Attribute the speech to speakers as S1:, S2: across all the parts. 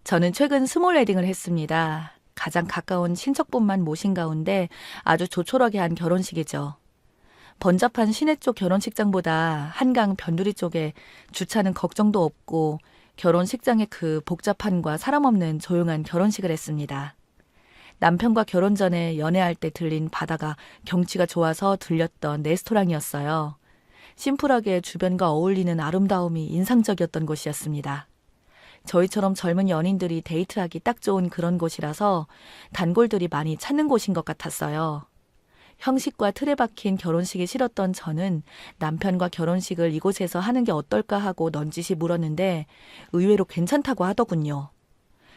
S1: 저는 최근 스몰 웨딩을 했습니다. 가장 가까운 친척분만 모신 가운데 아주 조촐하게 한 결혼식이죠. 번잡한 시내 쪽 결혼식장보다 한강 변두리 쪽에 주차는 걱정도 없고 결혼식장의 그 복잡함과 사람 없는 조용한 결혼식을 했습니다. 남편과 결혼 전에 연애할 때 들린 바다가 경치가 좋아서 들렸던 레스토랑이었어요. 심플하게 주변과 어울리는 아름다움이 인상적이었던 곳이었습니다. 저희처럼 젊은 연인들이 데이트하기 딱 좋은 그런 곳이라서 단골들이 많이 찾는 곳인 것 같았어요. 형식과 틀에 박힌 결혼식이 싫었던 저는 남편과 결혼식을 이곳에서 하는 게 어떨까 하고 넌지시 물었는데 의외로 괜찮다고 하더군요.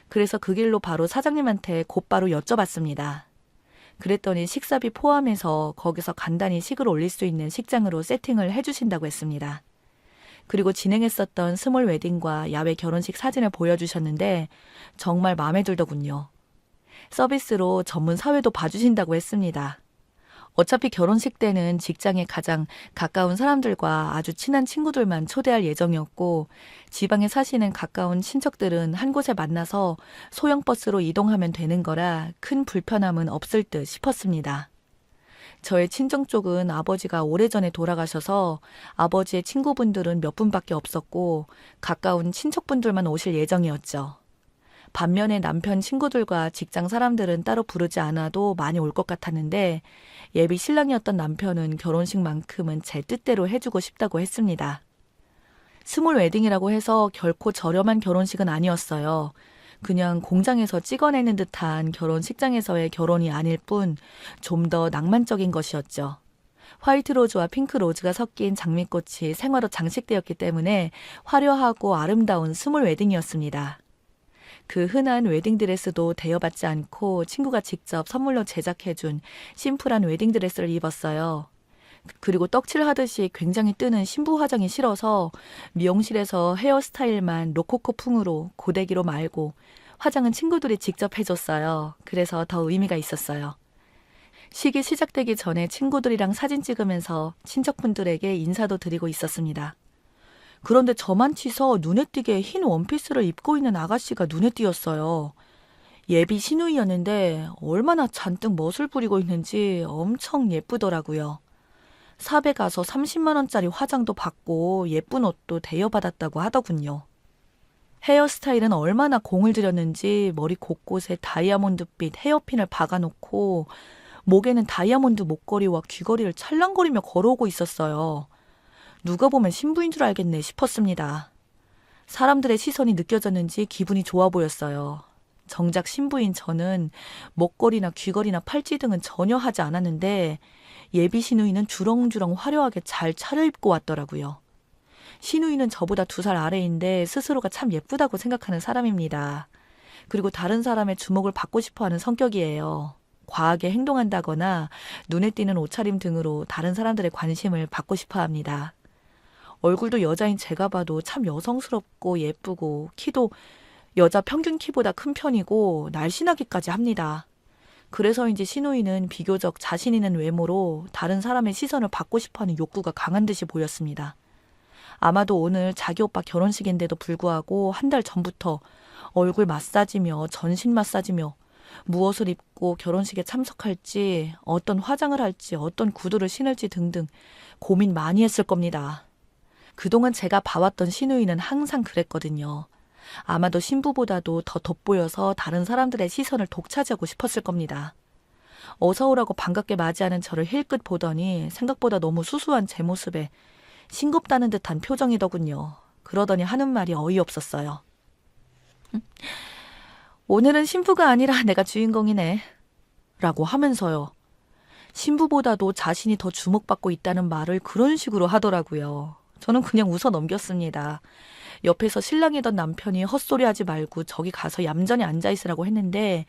S1: 그래서 그 길로 바로 사장님한테 곧바로 여쭤봤습니다. 그랬더니 식사비 포함해서 거기서 간단히 식을 올릴 수 있는 식장으로 세팅을 해주신다고 했습니다. 그리고 진행했었던 스몰 웨딩과 야외 결혼식 사진을 보여주셨는데 정말 마음에 들더군요. 서비스로 전문 사회도 봐주신다고 했습니다. 어차피 결혼식 때는 직장에 가장 가까운 사람들과 아주 친한 친구들만 초대할 예정이었고 지방에 사시는 가까운 친척들은 한 곳에 만나서 소형 버스로 이동하면 되는 거라 큰 불편함은 없을 듯 싶었습니다. 저의 친정 쪽은 아버지가 오래전에 돌아가셔서 아버지의 친구분들은 몇 분밖에 없었고 가까운 친척분들만 오실 예정이었죠. 반면에 남편 친구들과 직장 사람들은 따로 부르지 않아도 많이 올 것 같았는데 예비 신랑이었던 남편은 결혼식만큼은 제 뜻대로 해주고 싶다고 했습니다. 스몰 웨딩이라고 해서 결코 저렴한 결혼식은 아니었어요. 그냥 공장에서 찍어내는 듯한 결혼식장에서의 결혼이 아닐 뿐 좀 더 낭만적인 것이었죠. 화이트 로즈와 핑크 로즈가 섞인 장미꽃이 생화로 장식되었기 때문에 화려하고 아름다운 스몰 웨딩이었습니다. 그 흔한 웨딩드레스도 대여받지 않고 친구가 직접 선물로 제작해준 심플한 웨딩드레스를 입었어요. 그리고 떡칠하듯이 굉장히 뜨는 신부 화장이 싫어서 미용실에서 헤어스타일만 로코코풍으로 고데기로 말고 화장은 친구들이 직접 해줬어요. 그래서 더 의미가 있었어요. 식이 시작되기 전에 친구들이랑 사진 찍으면서 친척분들에게 인사도 드리고 있었습니다. 그런데 저만 치서 눈에 띄게 흰 원피스를 입고 있는 아가씨가 눈에 띄었어요. 예비 시누이였는데 얼마나 잔뜩 멋을 부리고 있는지 엄청 예쁘더라고요. 샵에 가서 30만 원짜리 화장도 받고 예쁜 옷도 대여받았다고 하더군요. 헤어스타일은 얼마나 공을 들였는지 머리 곳곳에 다이아몬드빛 헤어핀을 박아놓고 목에는 다이아몬드 목걸이와 귀걸이를 찰랑거리며 걸어오고 있었어요. 누가 보면 신부인 줄 알겠네 싶었습니다. 사람들의 시선이 느껴졌는지 기분이 좋아 보였어요. 정작 신부인 저는 목걸이나 귀걸이나 팔찌 등은 전혀 하지 않았는데 예비 시누이는 주렁주렁 화려하게 잘 차려입고 왔더라고요. 시누이는 저보다 2살 아래인데 스스로가 참 예쁘다고 생각하는 사람입니다. 그리고 다른 사람의 주목을 받고 싶어하는 성격이에요. 과하게 행동한다거나 눈에 띄는 옷차림 등으로 다른 사람들의 관심을 받고 싶어합니다. 얼굴도 여자인 제가 봐도 참 여성스럽고 예쁘고 키도 여자 평균 키보다 큰 편이고 날씬하기까지 합니다. 그래서인지 시누이는 비교적 자신 있는 외모로 다른 사람의 시선을 받고 싶어하는 욕구가 강한 듯이 보였습니다. 아마도 오늘 자기 오빠 결혼식인데도 불구하고 한 달 전부터 얼굴 마사지며 전신 마사지며 무엇을 입고 결혼식에 참석할지, 어떤 화장을 할지, 어떤 구두를 신을지 등등 고민 많이 했을 겁니다. 그동안 제가 봐왔던 시누이는 항상 그랬거든요. 아마도 신부보다도 더 돋보여서 다른 사람들의 시선을 독차지하고 싶었을 겁니다. 어서 오라고 반갑게 맞이하는 저를 힐끗 보더니 생각보다 너무 수수한 제 모습에 싱겁다는 듯한 표정이더군요. 그러더니 하는 말이 어이없었어요. 오늘은 신부가 아니라 내가 주인공이네. 라고 하면서요. 신부보다도 자신이 더 주목받고 있다는 말을 그런 식으로 하더라고요. 저는 그냥 웃어 넘겼습니다. 옆에서 신랑이던 남편이 헛소리하지 말고 저기 가서 얌전히 앉아있으라고 했는데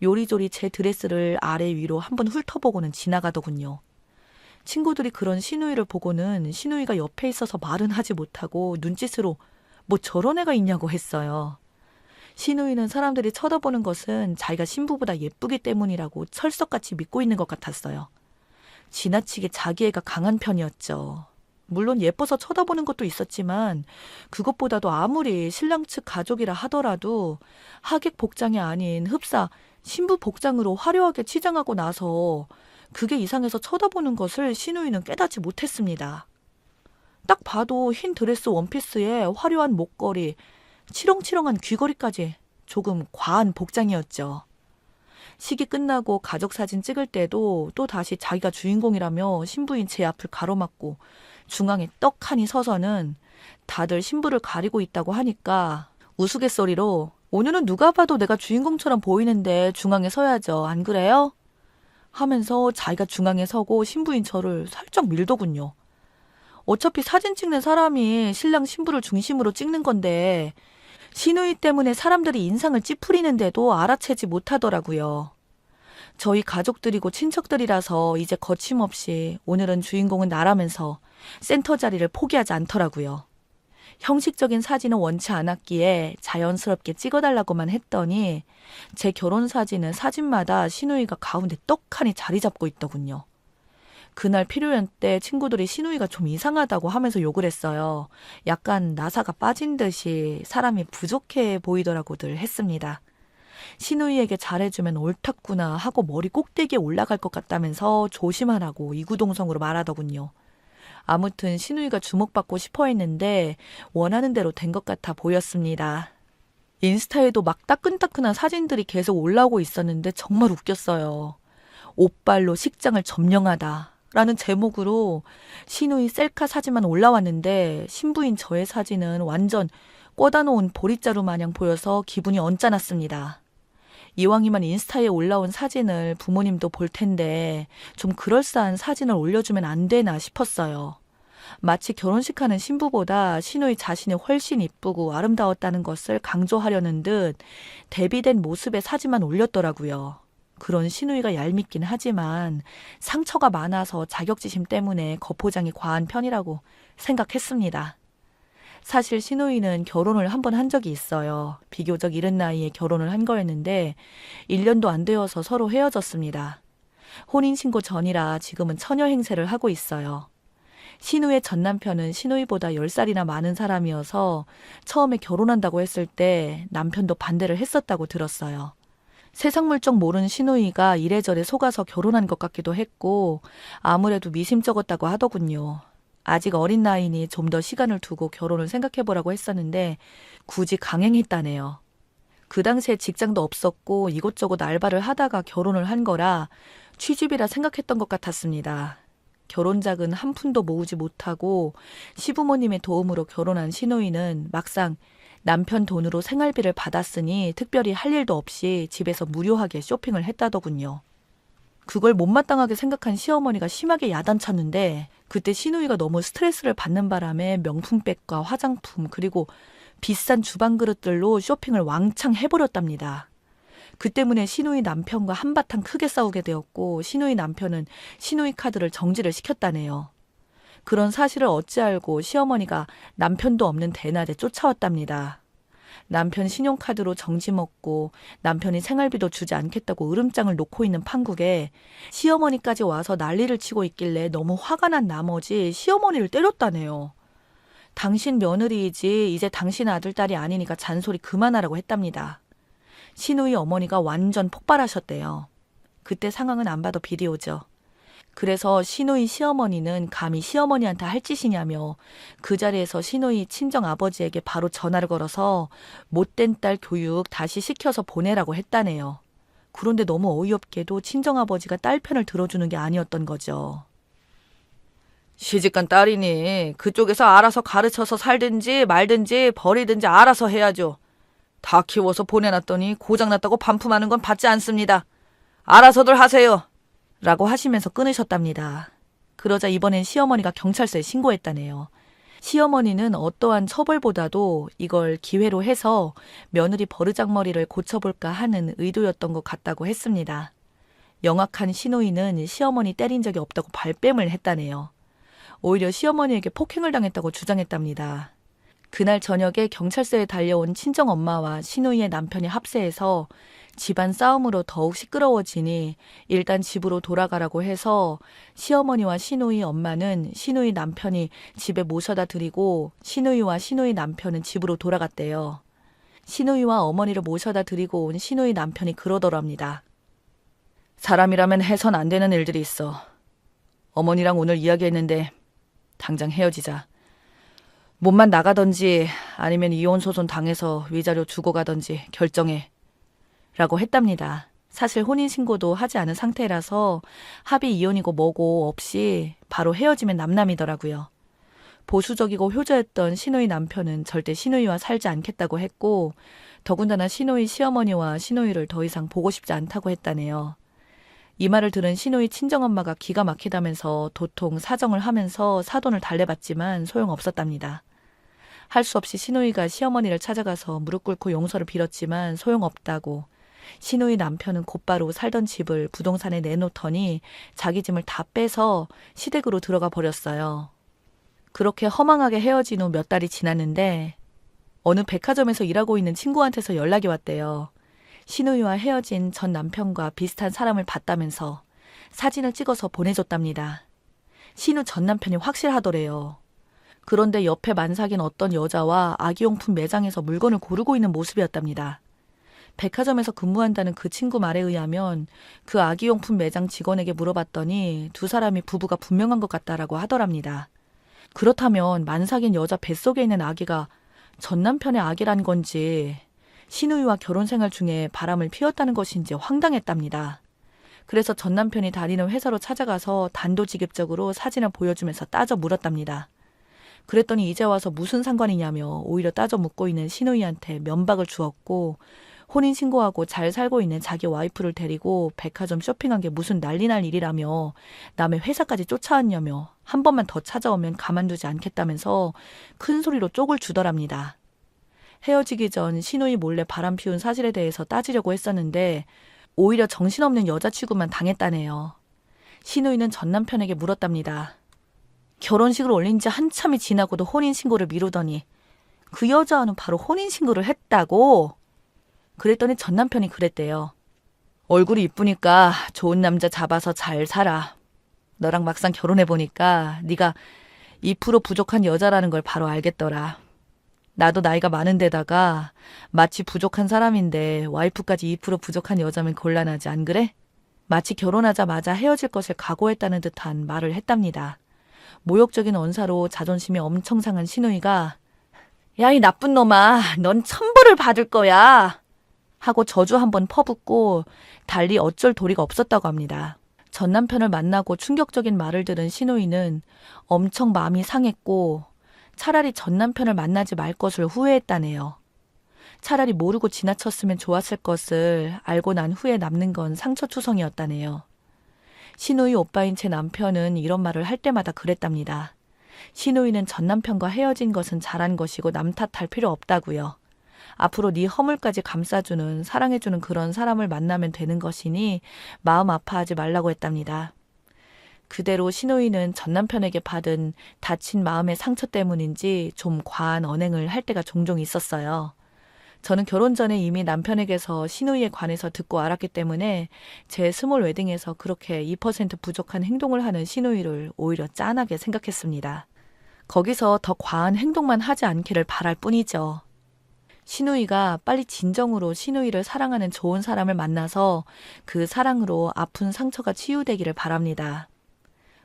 S1: 요리조리 제 드레스를 아래 위로 한번 훑어보고는 지나가더군요. 친구들이 그런 시누이를 보고는 시누이가 옆에 있어서 말은 하지 못하고 눈짓으로 뭐 저런 애가 있냐고 했어요. 시누이는 사람들이 쳐다보는 것은 자기가 신부보다 예쁘기 때문이라고 철석같이 믿고 있는 것 같았어요. 지나치게 자기애가 강한 편이었죠. 물론 예뻐서 쳐다보는 것도 있었지만 그것보다도 아무리 신랑 측 가족이라 하더라도 하객 복장이 아닌 흡사 신부 복장으로 화려하게 치장하고 나서 그게 이상해서 쳐다보는 것을 시누이는 깨닫지 못했습니다. 딱 봐도 흰 드레스 원피스에 화려한 목걸이, 치렁치렁한 귀걸이까지 조금 과한 복장이었죠. 식이 끝나고 가족 사진 찍을 때도 또 다시 자기가 주인공이라며 신부인 제 앞을 가로막고 중앙에 떡하니 서서는 다들 신부를 가리고 있다고 하니까 우스갯소리로 오늘은 누가 봐도 내가 주인공처럼 보이는데 중앙에 서야죠. 안 그래요? 하면서 자기가 중앙에 서고 신부인 저를 살짝 밀더군요. 어차피 사진 찍는 사람이 신랑 신부를 중심으로 찍는 건데 시누이 때문에 사람들이 인상을 찌푸리는데도 알아채지 못하더라고요. 저희 가족들이고 친척들이라서 이제 거침없이 오늘은 주인공은 나라면서 센터 자리를 포기하지 않더라고요. 형식적인 사진은 원치 않았기에 자연스럽게 찍어달라고만 했더니 제 결혼 사진은 사진마다 시누이가 가운데 떡하니 자리 잡고 있더군요. 그날 피로연 때 친구들이 시누이가 좀 이상하다고 하면서 욕을 했어요. 약간 나사가 빠진 듯이 사람이 부족해 보이더라고들 했습니다. 시누이에게 잘해주면 옳았구나 하고 머리 꼭대기에 올라갈 것 같다면서 조심하라고 이구동성으로 말하더군요. 아무튼 시누이가 주목받고 싶어 했는데 원하는 대로 된 것 같아 보였습니다. 인스타에도 막 따끈따끈한 사진들이 계속 올라오고 있었는데 정말 웃겼어요. 옷발로 식장을 점령하다 라는 제목으로 시누이 셀카 사진만 올라왔는데 신부인 저의 사진은 완전 꽂아 놓은 보릿자루 마냥 보여서 기분이 언짢았습니다. 이왕이면 인스타에 올라온 사진을 부모님도 볼 텐데 좀 그럴싸한 사진을 올려주면 안 되나 싶었어요. 마치 결혼식하는 신부보다 시누이 자신이 훨씬 이쁘고 아름다웠다는 것을 강조하려는 듯 대비된 모습의 사진만 올렸더라고요. 그런 시누이가 얄밉긴 하지만 상처가 많아서 자격지심 때문에 겉포장이 과한 편이라고 생각했습니다. 사실 시누이는 결혼을 한 번 한 적이 있어요. 비교적 이른 나이에 결혼을 한 거였는데 1년도 안 되어서 서로 헤어졌습니다. 혼인신고 전이라 지금은 처녀 행세를 하고 있어요. 시누이의 전 남편은 시누이보다 10살이나 많은 사람이어서 처음에 결혼한다고 했을 때 남편도 반대를 했었다고 들었어요. 세상 물정 모르는 시누이가 이래저래 속아서 결혼한 것 같기도 했고 아무래도 미심쩍었다고 하더군요. 아직 어린 나이니 좀 더 시간을 두고 결혼을 생각해보라고 했었는데 굳이 강행했다네요. 그 당시에 직장도 없었고 이곳저곳 알바를 하다가 결혼을 한 거라 취집이라 생각했던 것 같았습니다. 결혼작은 한 푼도 모으지 못하고 시부모님의 도움으로 결혼한 시누이는 막상 남편 돈으로 생활비를 받았으니 특별히 할 일도 없이 집에서 무료하게 쇼핑을 했다더군요. 그걸 못마땅하게 생각한 시어머니가 심하게 야단쳤는데 그때 시누이가 너무 스트레스를 받는 바람에 명품백과 화장품 그리고 비싼 주방 그릇들로 쇼핑을 왕창 해버렸답니다. 그 때문에 시누이 남편과 한바탕 크게 싸우게 되었고 시누이 남편은 시누이 카드를 정지를 시켰다네요. 그런 사실을 어찌 알고 시어머니가 남편도 없는 대낮에 쫓아왔답니다. 남편 신용카드로 정지 먹고 남편이 생활비도 주지 않겠다고 으름장을 놓고 있는 판국에 시어머니까지 와서 난리를 치고 있길래 너무 화가 난 나머지 시어머니를 때렸다네요. 당신 며느리이지 이제 당신 아들딸이 아니니까 잔소리 그만하라고 했답니다. 시누이 어머니가 완전 폭발하셨대요. 그때 상황은 안 봐도 비디오죠. 그래서 시누이 시어머니는 감히 시어머니한테 할 짓이냐며 그 자리에서 시누이 친정아버지에게 바로 전화를 걸어서 못된 딸 교육 다시 시켜서 보내라고 했다네요. 그런데 너무 어이없게도 친정아버지가 딸 편을 들어주는 게 아니었던 거죠. 시집간 딸이니 그쪽에서 알아서 가르쳐서 살든지 말든지 버리든지 알아서 해야죠. 다 키워서 보내놨더니 고장났다고 반품하는 건 받지 않습니다. 알아서들 하세요. 라고 하시면서 끊으셨답니다. 그러자 이번엔 시어머니가 경찰서에 신고했다네요. 시어머니는 어떠한 처벌보다도 이걸 기회로 해서 며느리 버르장머리를 고쳐볼까 하는 의도였던 것 같다고 했습니다. 영악한 시누이는 시어머니 때린 적이 없다고 발뺌을 했다네요. 오히려 시어머니에게 폭행을 당했다고 주장했답니다. 그날 저녁에 경찰서에 달려온 친정엄마와 시누이의 남편이 합세해서 집안 싸움으로 더욱 시끄러워지니 일단 집으로 돌아가라고 해서 시어머니와 시누이 엄마는 시누이 남편이 집에 모셔다 드리고 시누이와 시누이 남편은 집으로 돌아갔대요. 시누이와 어머니를 모셔다 드리고 온 시누이 남편이 그러더랍니다. 사람이라면 해선 안 되는 일들이 있어. 어머니랑 오늘 이야기했는데 당장 헤어지자. 몸만 나가던지 아니면 이혼 소송 당해서 위자료 주고 가던지 결정해. 라고 했답니다. 사실 혼인신고도 하지 않은 상태라서 합의 이혼이고 뭐고 없이 바로 헤어지면 남남이더라고요. 보수적이고 효자였던 시누이 남편은 절대 시누이와 살지 않겠다고 했고 더군다나 시누이 시어머니와 시누이를 더 이상 보고 싶지 않다고 했다네요. 이 말을 들은 시누이 친정엄마가 기가 막히다면서 도통 사정을 하면서 사돈을 달래봤지만 소용없었답니다. 할 수 없이 시누이가 시어머니를 찾아가서 무릎 꿇고 용서를 빌었지만 소용없다고 시누이 남편은 곧바로 살던 집을 부동산에 내놓더니 자기 짐을 다 빼서 시댁으로 들어가 버렸어요. 그렇게 허망하게 헤어진 후 몇 달이 지났는데 어느 백화점에서 일하고 있는 친구한테서 연락이 왔대요. 시누이와 헤어진 전 남편과 비슷한 사람을 봤다면서 사진을 찍어서 보내줬답니다. 시누 전 남편이 확실하더래요. 그런데 옆에 만삭인 어떤 여자와 아기용품 매장에서 물건을 고르고 있는 모습이었답니다. 백화점에서 근무한다는 그 친구 말에 의하면 그 아기용품 매장 직원에게 물어봤더니 두 사람이 부부가 분명한 것 같다라고 하더랍니다. 그렇다면 만삭인 여자 뱃속에 있는 아기가 전 남편의 아기란 건지 시누이와 결혼 생활 중에 바람을 피웠다는 것인지 황당했답니다. 그래서 전 남편이 다니는 회사로 찾아가서 단도직입적으로 사진을 보여주면서 따져 물었답니다. 그랬더니 이제 와서 무슨 상관이냐며 오히려 따져 묻고 있는 시누이한테 면박을 주었고 혼인신고하고 잘 살고 있는 자기 와이프를 데리고 백화점 쇼핑한 게 무슨 난리 날 일이라며 남의 회사까지 쫓아왔냐며 한 번만 더 찾아오면 가만두지 않겠다면서 큰 소리로 쪽을 주더랍니다. 헤어지기 전 시누이 몰래 바람 피운 사실에 대해서 따지려고 했었는데 오히려 정신없는 여자 취급만 당했다네요. 시누이는 전 남편에게 물었답니다. 결혼식을 올린 지 한참이 지나고도 혼인신고를 미루더니 그 여자는 바로 혼인신고를 했다고? 그랬더니 전 남편이 그랬대요. 얼굴이 이쁘니까 좋은 남자 잡아서 잘 살아. 너랑 막상 결혼해보니까 네가 2% 부족한 여자라는 걸 바로 알겠더라. 나도 나이가 많은데다가 마치 부족한 사람인데 와이프까지 2% 부족한 여자면 곤란하지 안 그래? 마치 결혼하자마자 헤어질 것을 각오했다는 듯한 말을 했답니다. 모욕적인 언사로 자존심이 엄청 상한 시누이가 야, 이 나쁜 놈아, 넌 천벌을 받을 거야 하고 저주 한번 퍼붓고 달리 어쩔 도리가 없었다고 합니다. 전 남편을 만나고 충격적인 말을 들은 시누이는 엄청 마음이 상했고 차라리 전 남편을 만나지 말 것을 후회했다네요. 차라리 모르고 지나쳤으면 좋았을 것을 알고 난 후에 남는 건 상처투성이었다네요. 시누이 오빠인 제 남편은 이런 말을 할 때마다 그랬답니다. 시누이는 전 남편과 헤어진 것은 잘한 것이고 남 탓할 필요 없다고요. 앞으로 네 허물까지 감싸주는 사랑해주는 그런 사람을 만나면 되는 것이니 마음 아파하지 말라고 했답니다. 그대로 시누이는 전 남편에게 받은 다친 마음의 상처 때문인지 좀 과한 언행을 할 때가 종종 있었어요. 저는 결혼 전에 이미 남편에게서 시누이에 관해서 듣고 알았기 때문에 제 스몰 웨딩에서 그렇게 2% 부족한 행동을 하는 시누이를 오히려 짠하게 생각했습니다. 거기서 더 과한 행동만 하지 않기를 바랄 뿐이죠. 시누이가 빨리 진정으로 시누이를 사랑하는 좋은 사람을 만나서 그 사랑으로 아픈 상처가 치유되기를 바랍니다.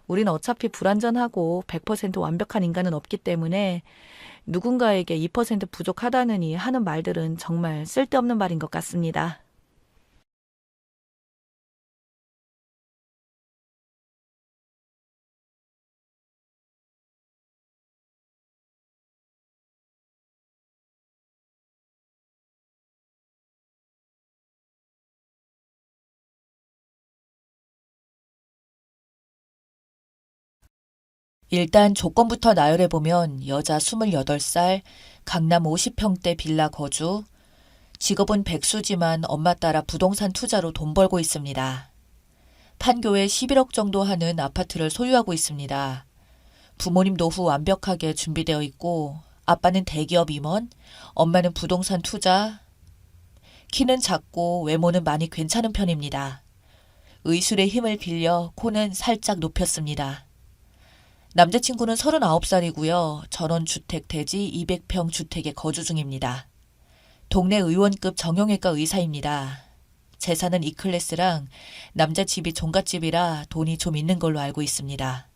S1: 우린 어차피 불완전하고 100% 완벽한 인간은 없기 때문에 누군가에게 2% 부족하다느니 하는 말들은 정말 쓸데없는 말인 것 같습니다. 일단 조건부터 나열해보면 여자 28살, 강남 50평대 빌라 거주, 직업은 백수지만 엄마 따라 부동산 투자로 돈 벌고 있습니다. 판교에 11억 정도 하는 아파트를 소유하고 있습니다. 부모님 노후 완벽하게 준비되어 있고 아빠는 대기업 임원, 엄마는 부동산 투자, 키는 작고 외모는 많이 괜찮은 편입니다. 의술의 힘을 빌려 코는 살짝 높였습니다. 남자친구는 39살이고요. 전원주택 대지 200평 주택에 거주 중입니다. 동네 의원급 정형외과 의사입니다. 재산은 E클래스랑 남자 집이 종갓집이라 돈이 좀 있는 걸로 알고 있습니다.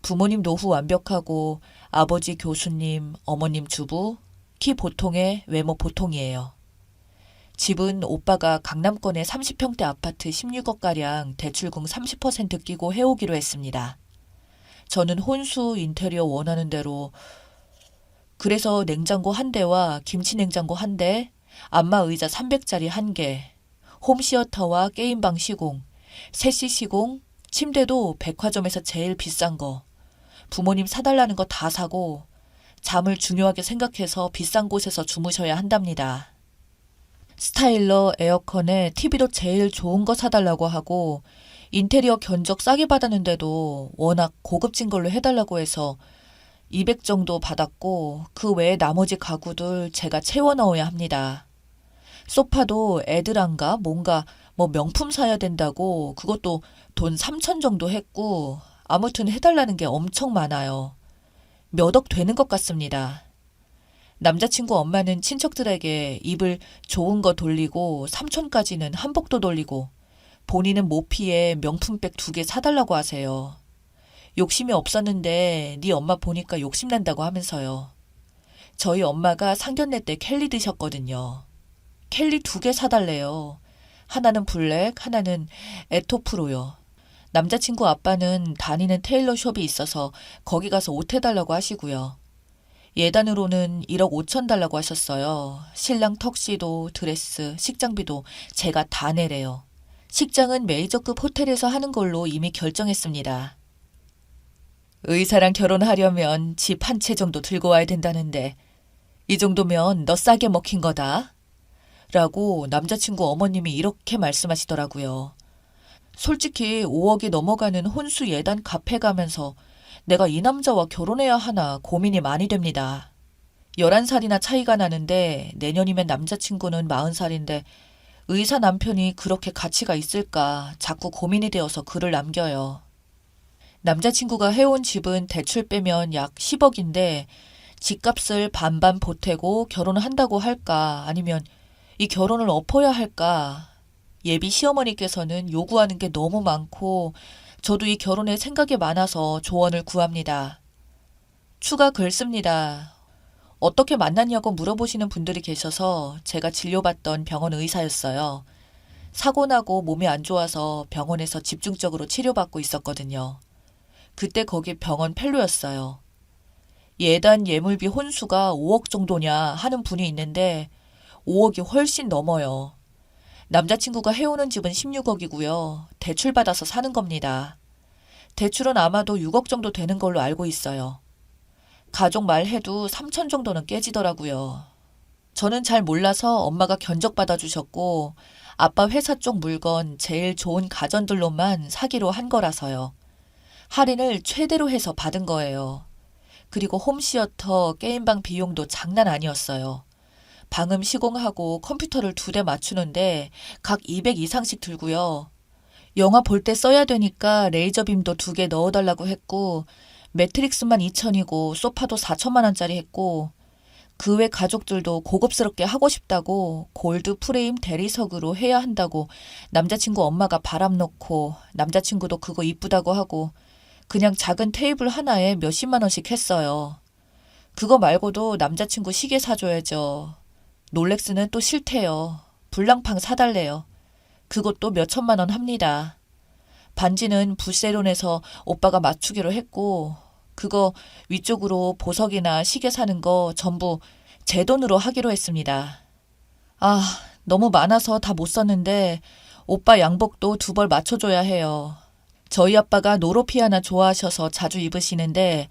S1: 부모님 노후 완벽하고 아버지 교수님, 어머님 주부, 키 보통에 외모 보통이에요. 집은 오빠가 강남권의 30평대 아파트 16억가량 대출금 30% 끼고 해오기로 했습니다. 저는 혼수 인테리어 원하는 대로 그래서 냉장고 1대와 김치 냉장고 1대, 안마 의자 300짜리 1개, 홈시어터와 게임방 시공, 세시 시공, 침대도 백화점에서 제일 비싼 거, 부모님 사달라는 거 다 사고 잠을 중요하게 생각해서 비싼 곳에서 주무셔야 한답니다. 스타일러, 에어컨에 TV도 제일 좋은 거 사달라고 하고 인테리어 견적 싸게 받았는데도 워낙 고급진 걸로 해달라고 해서 200 정도 받았고 그 외에 나머지 가구들 제가 채워 넣어야 합니다. 소파도 애들한가 뭔가 명품 사야 된다고 그것도 돈 3천 정도 했고 아무튼 해달라는 게 엄청 많아요. 몇 억 되는 것 같습니다. 남자친구 엄마는 친척들에게 입을 좋은 거 돌리고 삼촌까지는 한복도 돌리고 본인은 모피에 명품백 2개 사달라고 하세요. 욕심이 없었는데 네 엄마 보니까 욕심난다고 하면서요. 저희 엄마가 상견례 때 켈리 드셨거든요. 켈리 2개 사달래요. 하나는 블랙, 하나는 에토프로요. 남자친구 아빠는 다니는 테일러숍이 있어서 거기 가서 옷 해달라고 하시고요. 예단으로는 1억 5천 달라고 하셨어요. 신랑 턱시도, 드레스, 식장비도 제가 다 내래요. 식장은 메이저급 호텔에서 하는 걸로 이미 결정했습니다. 의사랑 결혼하려면 집 1채 정도 들고 와야 된다는데 이 정도면 너 싸게 먹힌 거다. 라고 남자친구 어머님이 이렇게 말씀하시더라고요. 솔직히 5억이 넘어가는 혼수 예단 카페 가면서 내가 이 남자와 결혼해야 하나 고민이 많이 됩니다. 11살이나 차이가 나는데 내년이면 남자친구는 40살인데 의사 남편이 그렇게 가치가 있을까 자꾸 고민이 되어서 글을 남겨요. 남자친구가 해온 집은 대출 빼면 약 10억인데 집값을 반반 보태고 결혼한다고 할까 아니면 이 결혼을 엎어야 할까. 예비 시어머니께서는 요구하는 게 너무 많고 저도 이 결혼에 생각이 많아서 조언을 구합니다. 추가 글 씁니다. 어떻게 만났냐고 물어보시는 분들이 계셔서 제가 진료받던 병원 의사였어요. 사고 나고 몸이 안 좋아서 병원에서 집중적으로 치료받고 있었거든요. 그때 거기 병원 펠로였어요. 예단 예물비 혼수가 5억 정도냐 하는 분이 있는데 5억이 훨씬 넘어요. 남자친구가 해오는 집은 16억이고요. 대출받아서 사는 겁니다. 대출은 아마도 6억 정도 되는 걸로 알고 있어요. 가족 말해도 3천 정도는 깨지더라고요. 저는 잘 몰라서 엄마가 견적받아 주셨고 아빠 회사 쪽 물건 제일 좋은 가전들로만 사기로 한 거라서요. 할인을 최대로 해서 받은 거예요. 그리고 홈시어터, 게임방 비용도 장난 아니었어요. 방음 시공하고 컴퓨터를 2대 맞추는데 각 200 이상씩 들고요. 영화 볼 때 써야 되니까 레이저빔도 2개 넣어달라고 했고 매트릭스만 2천이고 소파도 4천만 원짜리 했고 그 외 가족들도 고급스럽게 하고 싶다고 골드 프레임 대리석으로 해야 한다고 남자친구 엄마가 바람 넣고 남자친구도 그거 이쁘다고 하고 그냥 작은 테이블 하나에 몇십만 원씩 했어요. 그거 말고도 남자친구 시계 사줘야죠. 롤렉스는 또 싫대요. 불량팡 사달래요. 그것도 몇천만 원 합니다. 반지는 부세론에서 오빠가 맞추기로 했고 그거 위쪽으로 보석이나 시계 사는 거 전부 제 돈으로 하기로 했습니다. 아, 너무 많아서 다 못 썼는데 오빠 양복도 2벌 맞춰줘야 해요. 저희 아빠가 노로피아나 좋아하셔서 자주 입으시는데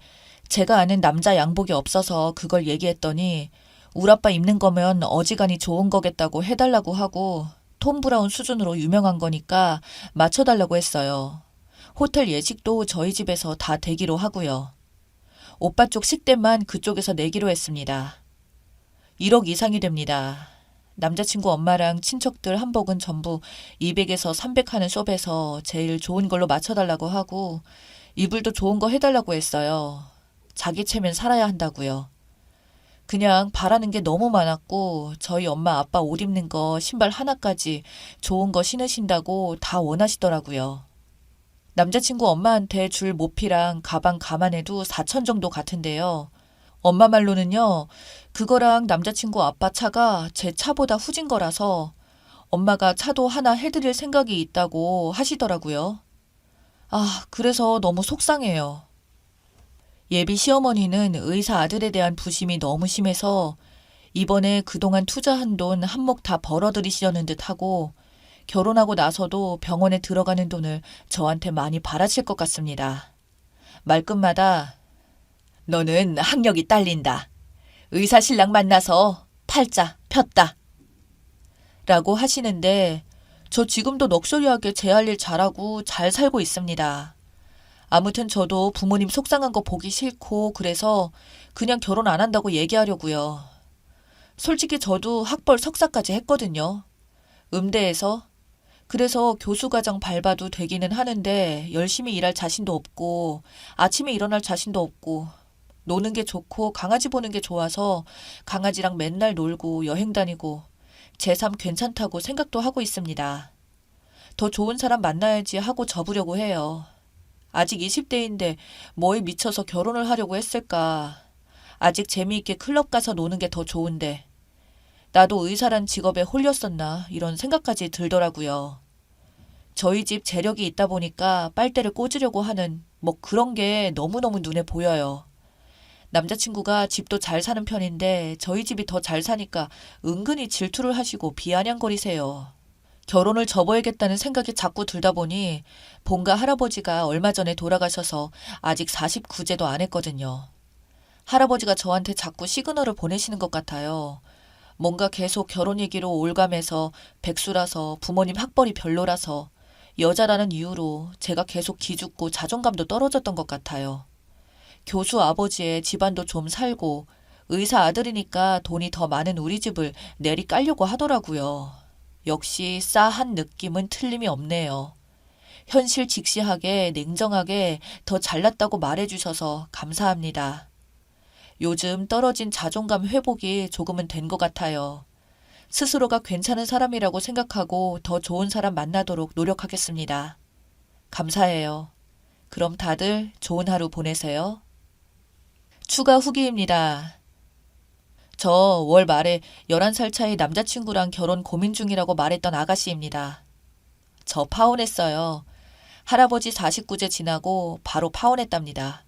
S1: 제가 아는 남자 양복이 없어서 그걸 얘기했더니 우리 아빠 입는 거면 어지간히 좋은 거겠다고 해달라고 하고 톰 브라운 수준으로 유명한 거니까 맞춰달라고 했어요. 호텔 예식도 저희 집에서 다 대기로 하고요. 오빠 쪽 식대만 그쪽에서 내기로 했습니다. 1억 이상이 됩니다. 남자친구 엄마랑 친척들 한복은 전부 200에서 300 하는 숍에서 제일 좋은 걸로 맞춰달라고 하고 이불도 좋은 거 해달라고 했어요. 자기 체면 살아야 한다고요. 그냥 바라는 게 너무 많았고 저희 엄마 아빠 옷 입는 거 신발 하나까지 좋은 거 신으신다고 다 원하시더라고요. 남자친구 엄마한테 줄 모피랑 가방 감안해도 4천 정도 같은데요. 엄마 말로는요, 그거랑 남자친구 아빠 차가 제 차보다 후진 거라서 엄마가 차도 하나 해드릴 생각이 있다고 하시더라고요. 아, 그래서 너무 속상해요. 예비 시어머니는 의사 아들에 대한 부심이 너무 심해서 이번에 그동안 투자한 돈 한몫 다 벌어들이시려는 듯 하고 결혼하고 나서도 병원에 들어가는 돈을 저한테 많이 바라실 것 같습니다. 말끝마다 너는 학력이 딸린다. 의사 신랑 만나서 팔자 폈다. 라고 하시는데 저 지금도 넋소리하게 제 할 일 잘하고 잘 살고 있습니다. 아무튼 저도 부모님 속상한 거 보기 싫고 그래서 그냥 결혼 안 한다고 얘기하려고요. 솔직히 저도 학벌 석사까지 했거든요. 음대에서. 그래서 교수과정 밟아도 되기는 하는데 열심히 일할 자신도 없고 아침에 일어날 자신도 없고 노는 게 좋고 강아지 보는 게 좋아서 강아지랑 맨날 놀고 여행 다니고 제 삶 괜찮다고 생각도 하고 있습니다. 더 좋은 사람 만나야지 하고 접으려고 해요. 아직 20대인데 뭐에 미쳐서 결혼을 하려고 했을까. 아직 재미있게 클럽 가서 노는 게 더 좋은데. 나도 의사란 직업에 홀렸었나 이런 생각까지 들더라고요. 저희 집 재력이 있다 보니까 빨대를 꽂으려고 하는 뭐 그런 게 너무너무 눈에 보여요. 남자친구가 집도 잘 사는 편인데 저희 집이 더 잘 사니까 은근히 질투를 하시고 비아냥거리세요. 결혼을 접어야겠다는 생각이 자꾸 들다 보니 본가 할아버지가 얼마 전에 돌아가셔서 아직 49제도 안 했거든요. 할아버지가 저한테 자꾸 시그널을 보내시는 것 같아요. 뭔가 계속 결혼 얘기로 올가매서 백수라서 부모님 학벌이 별로라서 여자라는 이유로 제가 계속 기죽고 자존감도 떨어졌던 것 같아요. 교수 아버지의 집안도 좀 살고 의사 아들이니까 돈이 더 많은 우리 집을 내리 깔려고 하더라고요. 역시 싸한 느낌은 틀림이 없네요. 현실 직시하게 냉정하게 더 잘났다고 말해주셔서 감사합니다. 요즘 떨어진 자존감 회복이 조금은 된 것 같아요. 스스로가 괜찮은 사람이라고 생각하고 더 좋은 사람 만나도록 노력하겠습니다. 감사해요. 그럼 다들 좋은 하루 보내세요. 추가 후기입니다. 저 월 말에 11살 차이 남자친구랑 결혼 고민 중이라고 말했던 아가씨입니다. 저 파혼했어요. 할아버지 49제 지나고 바로 파혼했답니다.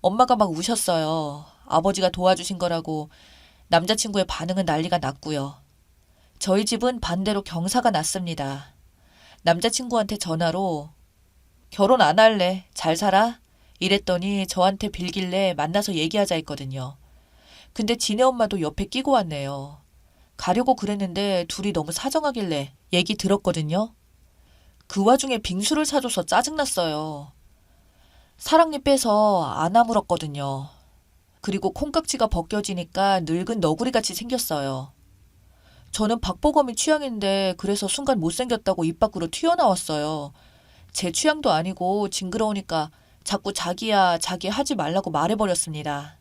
S1: 엄마가 막 우셨어요. 아버지가 도와주신 거라고. 남자친구의 반응은 난리가 났고요. 저희 집은 반대로 경사가 났습니다. 남자친구한테 전화로 결혼 안 할래. 잘 살아? 이랬더니 저한테 빌길래 만나서 얘기하자 했거든요. 근데 지네 엄마도 옆에 끼고 왔네요. 가려고 그랬는데 둘이 너무 사정하길래 얘기 들었거든요. 그 와중에 빙수를 사줘서 짜증났어요. 사랑니 빼서 안 아물었거든요. 그리고 콩깍지가 벗겨지니까 늙은 너구리같이 생겼어요. 저는 박보검이 취향인데 그래서 순간 못생겼다고 입 밖으로 튀어나왔어요. 제 취향도 아니고 징그러우니까 자꾸 자기야 자기 하지 말라고 말해버렸습니다.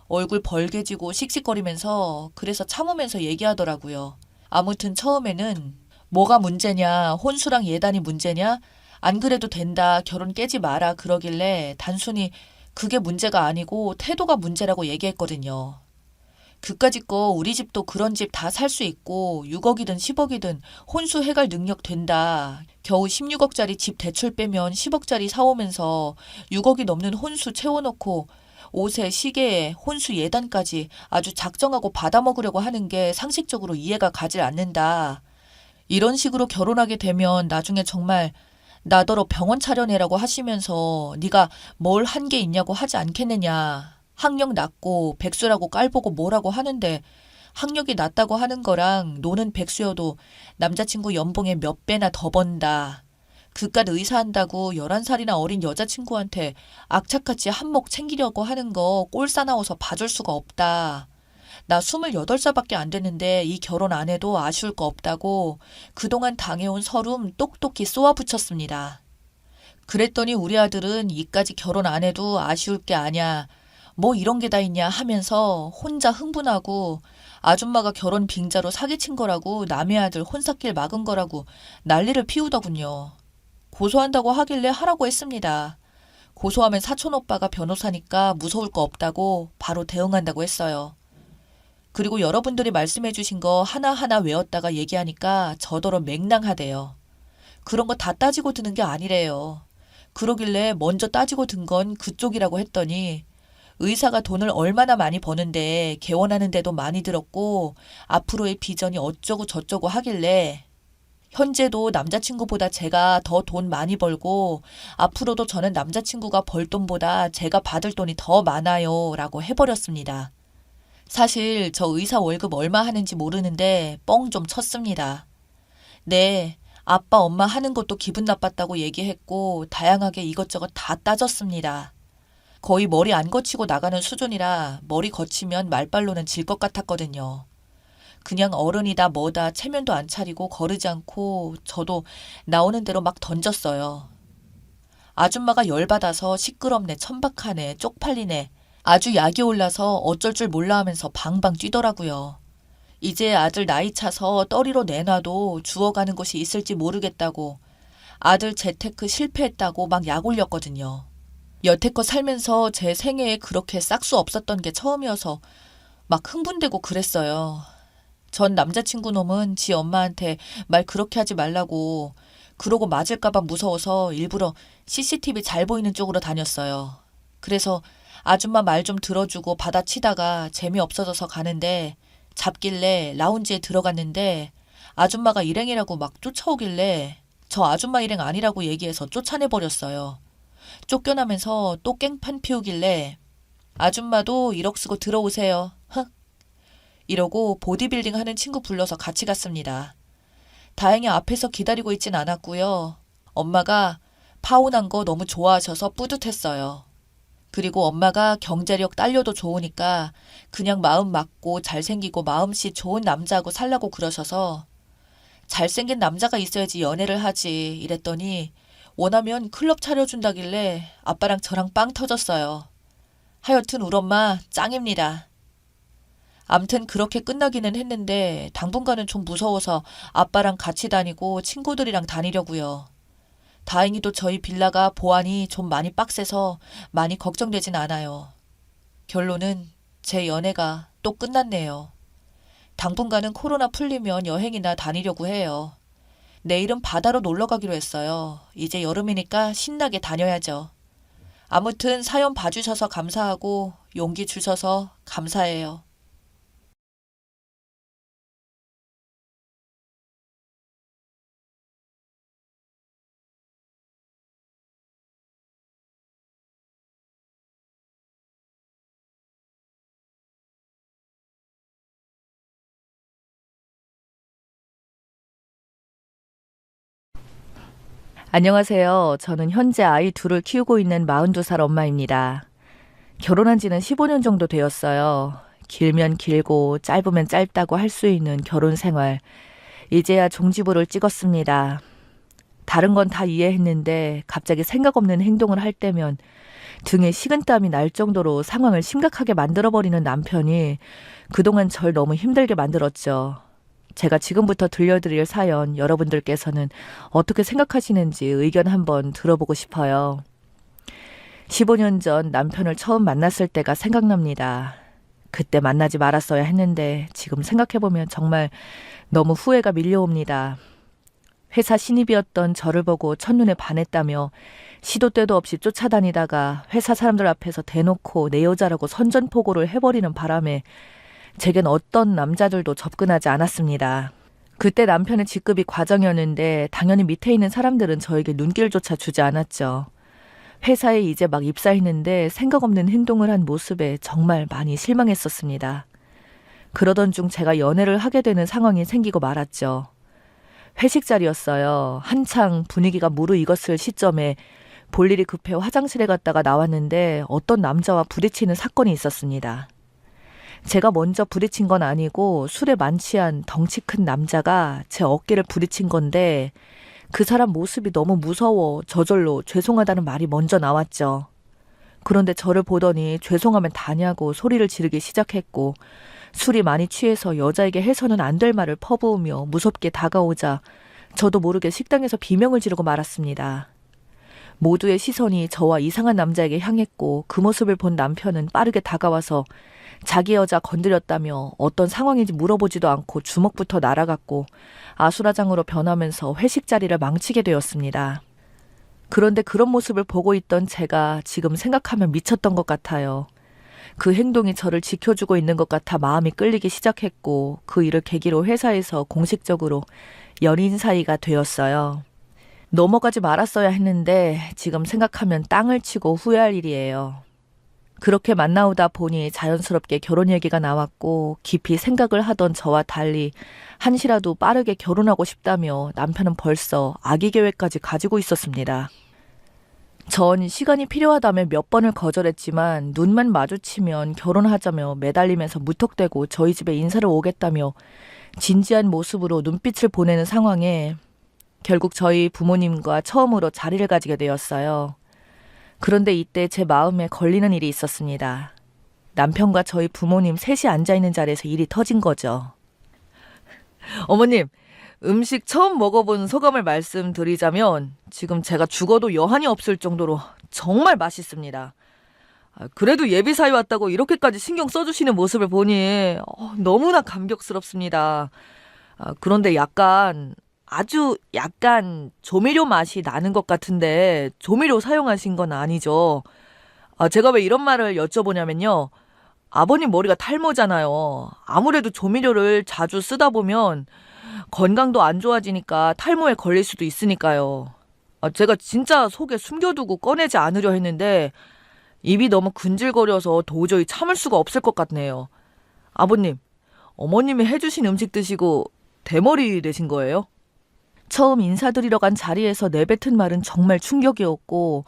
S1: 얼굴 벌개지고 씩씩거리면서 그래서 참으면서 얘기하더라고요. 아무튼 처음에는 뭐가 문제냐, 혼수랑 예단이 문제냐, 안 그래도 된다, 결혼 깨지 마라 그러길래 단순히 그게 문제가 아니고 태도가 문제라고 얘기했거든요. 그까짓 거 우리 집도 그런 집 다 살 수 있고 6억이든 10억이든 혼수 해갈 능력 된다. 겨우 16억짜리 집 대출 빼면 10억짜리 사오면서 6억이 넘는 혼수 채워놓고 옷에 시계에 혼수 예단까지 아주 작정하고 받아먹으려고 하는 게 상식적으로 이해가 가질 않는다. 이런 식으로 결혼하게 되면 나중에 정말 나더러 병원 차려내라고 하시면서 네가 뭘 한 게 있냐고 하지 않겠느냐. 학력 낮고 백수라고 깔보고 뭐라고 하는데 학력이 낮다고 하는 거랑 노는 백수여도 남자친구 연봉의 몇 배나 더 번다. 그깟 의사한다고 11살이나 어린 여자친구한테 악착같이 한몫 챙기려고 하는 거 꼴 싸나워서 봐줄 수가 없다. 나 28살밖에 안 됐는데 이 결혼 안 해도 아쉬울 거 없다고 그동안 당해온 서름 똑똑히 쏘아붙였습니다. 그랬더니 우리 아들은 이까지 결혼 안 해도 아쉬울 게 아냐, 뭐 이런 게 다 있냐 하면서 혼자 흥분하고 아줌마가 결혼 빙자로 사기친 거라고 남의 아들 혼사길 막은 거라고 난리를 피우더군요. 고소한다고 하길래 하라고 했습니다. 고소하면 사촌오빠가 변호사니까 무서울 거 없다고 바로 대응한다고 했어요. 그리고 여러분들이 말씀해 주신 거 하나하나 외웠다가 얘기하니까 저더러 맹랑하대요. 그런 거 다 따지고 드는 게 아니래요. 그러길래 먼저 따지고 든 건 그쪽이라고 했더니 의사가 돈을 얼마나 많이 버는데 개원하는데도 많이 들었고 앞으로의 비전이 어쩌고 저쩌고 하길래 현재도 남자친구보다 제가 더 돈 많이 벌고 앞으로도 저는 남자친구가 벌 돈보다 제가 받을 돈이 더 많아요 라고 해버렸습니다. 사실 저 의사 월급 얼마 하는지 모르는데 뻥 좀 쳤습니다. 네, 아빠 엄마 하는 것도 기분 나빴다고 얘기했고 다양하게 이것저것 다 따졌습니다. 거의 머리 안 거치고 나가는 수준이라 머리 거치면 말발로는 질 것 같았거든요. 그냥 어른이다 뭐다 체면도 안 차리고 거르지 않고 저도 나오는 대로 막 던졌어요. 아줌마가 열받아서 시끄럽네, 천박하네, 쪽팔리네, 아주 약이 올라서 어쩔 줄 몰라 하면서 방방 뛰더라고요. 이제 아들 나이 차서 떠리로 내놔도 주워가는 곳이 있을지 모르겠다고 아들 재테크 실패했다고 막 약 올렸거든요. 여태껏 살면서 제 생애에 그렇게 싹수 없었던 게 처음이어서 막 흥분되고 그랬어요. 전 남자친구 놈은 지 엄마한테 말 그렇게 하지 말라고 그러고 맞을까봐 무서워서 일부러 CCTV 잘 보이는 쪽으로 다녔어요. 그래서 아줌마 말 좀 들어주고 받아치다가 재미없어져서 가는데 잡길래 라운지에 들어갔는데 아줌마가 일행이라고 막 쫓아오길래 저 아줌마 일행 아니라고 얘기해서 쫓아내버렸어요. 쫓겨나면서 또 깽판 피우길래 아줌마도 1억 쓰고 들어오세요. 흥. 이러고 보디빌딩 하는 친구 불러서 같이 갔습니다. 다행히 앞에서 기다리고 있진 않았고요. 엄마가 파혼한 거 너무 좋아하셔서 뿌듯했어요. 그리고 엄마가 경제력 딸려도 좋으니까 그냥 마음 맞고 잘생기고 마음씨 좋은 남자하고 살라고 그러셔서 잘생긴 남자가 있어야지 연애를 하지 이랬더니 원하면 클럽 차려준다길래 아빠랑 저랑 빵 터졌어요. 하여튼 우리 엄마 짱입니다. 암튼 그렇게 끝나기는 했는데 당분간은 좀 무서워서 아빠랑 같이 다니고 친구들이랑 다니려고요. 다행히도 저희 빌라가 보안이 좀 많이 빡세서 많이 걱정되진 않아요. 결론은 제 연애가 또 끝났네요. 당분간은 코로나 풀리면 여행이나 다니려고 해요. 내일은 바다로 놀러 가기로 했어요. 이제 여름이니까 신나게 다녀야죠. 아무튼 사연 봐주셔서 감사하고 용기 주셔서 감사해요. 안녕하세요. 저는 현재 아이 둘을 키우고 있는 42살 엄마입니다. 결혼한 지는 15년 정도 되었어요. 길면 길고 짧으면 짧다고 할 수 있는 결혼 생활. 이제야 종지부를 찍었습니다. 다른 건 다 이해했는데 갑자기 생각 없는 행동을 할 때면 등에 식은땀이 날 정도로 상황을 심각하게 만들어버리는 남편이 그동안 절 너무 힘들게 만들었죠. 제가 지금부터 들려드릴 사연 여러분들께서는 어떻게 생각하시는지 의견 한번 들어보고 싶어요. 15년 전 남편을 처음 만났을 때가 생각납니다. 그때 만나지 말았어야 했는데 지금 생각해보면 정말 너무 후회가 밀려옵니다. 회사 신입이었던 저를 보고 첫눈에 반했다며 시도 때도 없이 쫓아다니다가 회사 사람들 앞에서 대놓고 내 여자라고 선전포고를 해버리는 바람에 제겐 어떤 남자들도 접근하지 않았습니다. 그때 남편의 직급이 과정이었는데 당연히 밑에 있는 사람들은 저에게 눈길조차 주지 않았죠. 회사에 이제 막 입사했는데 생각 없는 행동을 한 모습에 정말 많이 실망했었습니다. 그러던 중 제가 연애를 하게 되는 상황이 생기고 말았죠. 회식 자리였어요. 한창 분위기가 무르익었을 시점에 볼 일이 급해 화장실에 갔다가 나왔는데 어떤 남자와 부딪히는 사건이 있었습니다. 제가 먼저 부딪힌 건 아니고 술에 만취한 덩치 큰 남자가 제 어깨를 부딪힌 건데 그 사람 모습이 너무 무서워 저절로 죄송하다는 말이 먼저 나왔죠. 그런데 저를 보더니 죄송하면 다냐고 소리를 지르기 시작했고 술이 많이 취해서 여자에게 해서는 안 될 말을 퍼부으며 무섭게 다가오자 저도 모르게 식당에서 비명을 지르고 말았습니다. 모두의 시선이 저와 이상한 남자에게 향했고 그 모습을 본 남편은 빠르게 다가와서 자기 여자 건드렸다며 어떤 상황인지 물어보지도 않고 주먹부터 날아갔고 아수라장으로 변하면서 회식 자리를 망치게 되었습니다. 그런데 그런 모습을 보고 있던 제가 지금 생각하면 미쳤던 것 같아요. 그 행동이 저를 지켜주고 있는 것 같아 마음이 끌리기 시작했고 그 일을 계기로 회사에서 공식적으로 연인 사이가 되었어요. 넘어가지 말았어야 했는데 지금 생각하면 땅을 치고 후회할 일이에요. 그렇게 만나오다 보니 자연스럽게 결혼 얘기가 나왔고 깊이 생각을 하던 저와 달리 한시라도 빠르게 결혼하고 싶다며 남편은 벌써 아기 계획까지 가지고 있었습니다. 전 시간이 필요하다며 몇 번을 거절했지만 눈만 마주치면 결혼하자며 매달리면서 무턱대고 저희 집에 인사를 오겠다며 진지한 모습으로 눈빛을 보내는 상황에 결국 저희 부모님과 처음으로 자리를 가지게 되었어요. 그런데 이때 제 마음에 걸리는 일이 있었습니다. 남편과 저희 부모님 셋이 앉아있는 자리에서 일이 터진 거죠. 어머님, 음식 처음 먹어본 소감을 말씀드리자면 지금 제가 죽어도 여한이 없을 정도로 정말 맛있습니다. 그래도 예비사위 왔다고 이렇게까지 신경 써주시는 모습을 보니 너무나 감격스럽습니다. 그런데 아주 약간 조미료 맛이 나는 것 같은데 조미료 사용하신 건 아니죠? 제가 왜 이런 말을 여쭤보냐면요. 아버님 머리가 탈모잖아요. 아무래도 조미료를 자주 쓰다 보면 건강도 안 좋아지니까 탈모에 걸릴 수도 있으니까요. 제가 진짜 속에 숨겨두고 꺼내지 않으려 했는데 입이 너무 근질거려서 도저히 참을 수가 없을 것 같네요. 아버님, 어머님이 해주신 음식 드시고 대머리 되신 거예요? 처음 인사드리러 간 자리에서 내뱉은 말은 정말 충격이었고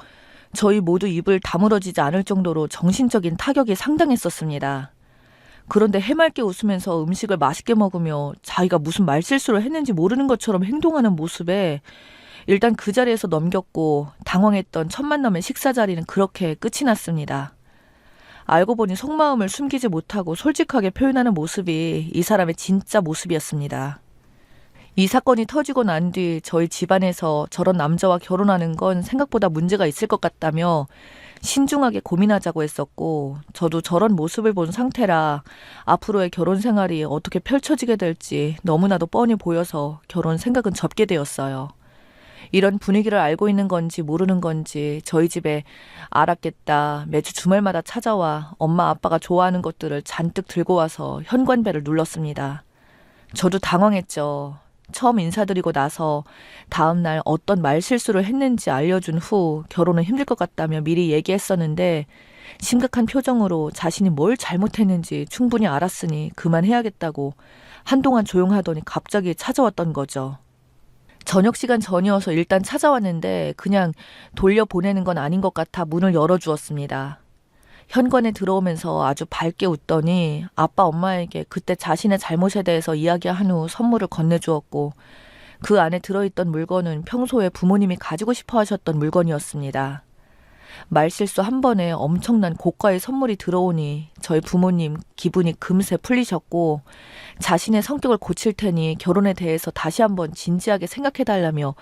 S1: 저희 모두 입을 다물어지지 않을 정도로 정신적인 타격이 상당했었습니다. 그런데 해맑게 웃으면서 음식을 맛있게 먹으며 자기가 무슨 말실수를 했는지 모르는 것처럼 행동하는 모습에 일단 그 자리에서 넘겼고 당황했던 첫 만남의 식사 자리는 그렇게 끝이 났습니다. 알고 보니 속마음을 숨기지 못하고 솔직하게 표현하는 모습이 이 사람의 진짜 모습이었습니다. 이 사건이 터지고 난 뒤 저희 집안에서 저런 남자와 결혼하는 건 생각보다 문제가 있을 것 같다며 신중하게 고민하자고 했었고 저도 저런 모습을 본 상태라 앞으로의 결혼 생활이 어떻게 펼쳐지게 될지 너무나도 뻔히 보여서 결혼 생각은 접게 되었어요. 이런 분위기를 알고 있는 건지 모르는 건지 저희 집에 알았겠다 매주 주말마다 찾아와 엄마 아빠가 좋아하는 것들을 잔뜩 들고 와서 현관벨을 눌렀습니다. 저도 당황했죠. 처음 인사드리고 나서 다음날 어떤 말실수를 했는지 알려준 후 결혼은 힘들 것 같다며 미리 얘기했었는데 심각한 표정으로 자신이 뭘 잘못했는지 충분히 알았으니 그만해야겠다고 한동안 조용하더니 갑자기 찾아왔던 거죠. 저녁 시간 전이어서 일단 찾아왔는데 그냥 돌려보내는 건 아닌 것 같아 문을 열어주었습니다. 현관에 들어오면서 아주 밝게 웃더니 아빠 엄마에게 그때 자신의 잘못에 대해서 이야기한 후 선물을 건네주었고 그 안에 들어있던 물건은 평소에 부모님이 가지고 싶어 하셨던 물건이었습니다. 말실수 한 번에 엄청난 고가의 선물이 들어오니 저희 부모님 기분이 금세 풀리셨고 자신의 성격을 고칠 테니 결혼에 대해서 다시 한번 진지하게 생각해달라며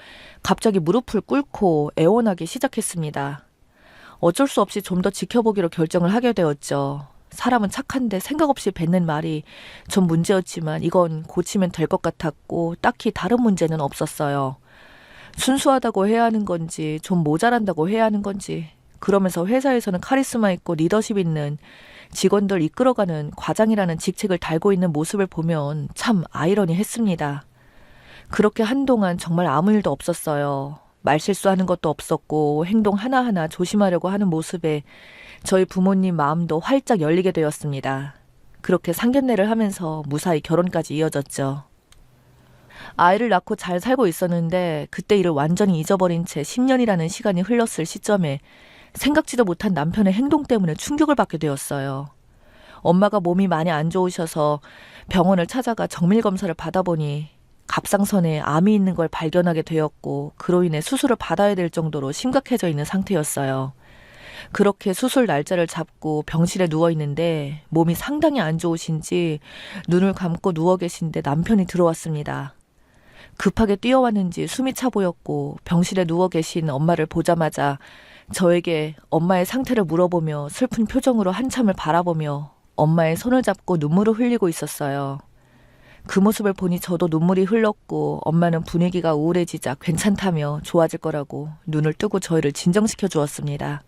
S1: 갑자기 무릎을 꿇고 애원하기 시작했습니다. 어쩔 수 없이 좀 더 지켜보기로 결정을 하게 되었죠. 사람은 착한데 생각 없이 뱉는 말이 좀 문제였지만 이건 고치면 될 것 같았고 딱히 다른 문제는 없었어요. 순수하다고 해야 하는 건지 좀 모자란다고 해야 하는 건지 그러면서 회사에서는 카리스마 있고 리더십 있는 직원들 이끌어가는 과장이라는 직책을 달고 있는 모습을 보면 참 아이러니했습니다. 그렇게 한동안 정말 아무 일도 없었어요. 말실수하는 것도 없었고 행동 하나하나 조심하려고 하는 모습에 저희 부모님 마음도 활짝 열리게 되었습니다. 그렇게 상견례를 하면서 무사히 결혼까지 이어졌죠. 아이를 낳고 잘 살고 있었는데 그때 일을 완전히 잊어버린 채 10년이라는 시간이 흘렀을 시점에 생각지도 못한 남편의 행동 때문에 충격을 받게 되었어요. 엄마가 몸이 많이 안 좋으셔서 병원을 찾아가 정밀 검사를 받아보니 갑상선에 암이 있는 걸 발견하게 되었고 그로 인해 수술을 받아야 될 정도로 심각해져 있는 상태였어요. 그렇게 수술 날짜를 잡고 병실에 누워 있는데 몸이 상당히 안 좋으신지 눈을 감고 누워 계신데 남편이 들어왔습니다. 급하게 뛰어왔는지 숨이 차 보였고 병실에 누워 계신 엄마를 보자마자 저에게 엄마의 상태를 물어보며 슬픈 표정으로 한참을 바라보며 엄마의 손을 잡고 눈물을 흘리고 있었어요. 그 모습을 보니 저도 눈물이 흘렀고 엄마는 분위기가 우울해지자 괜찮다며 좋아질 거라고 눈을 뜨고 저희를 진정시켜 주었습니다.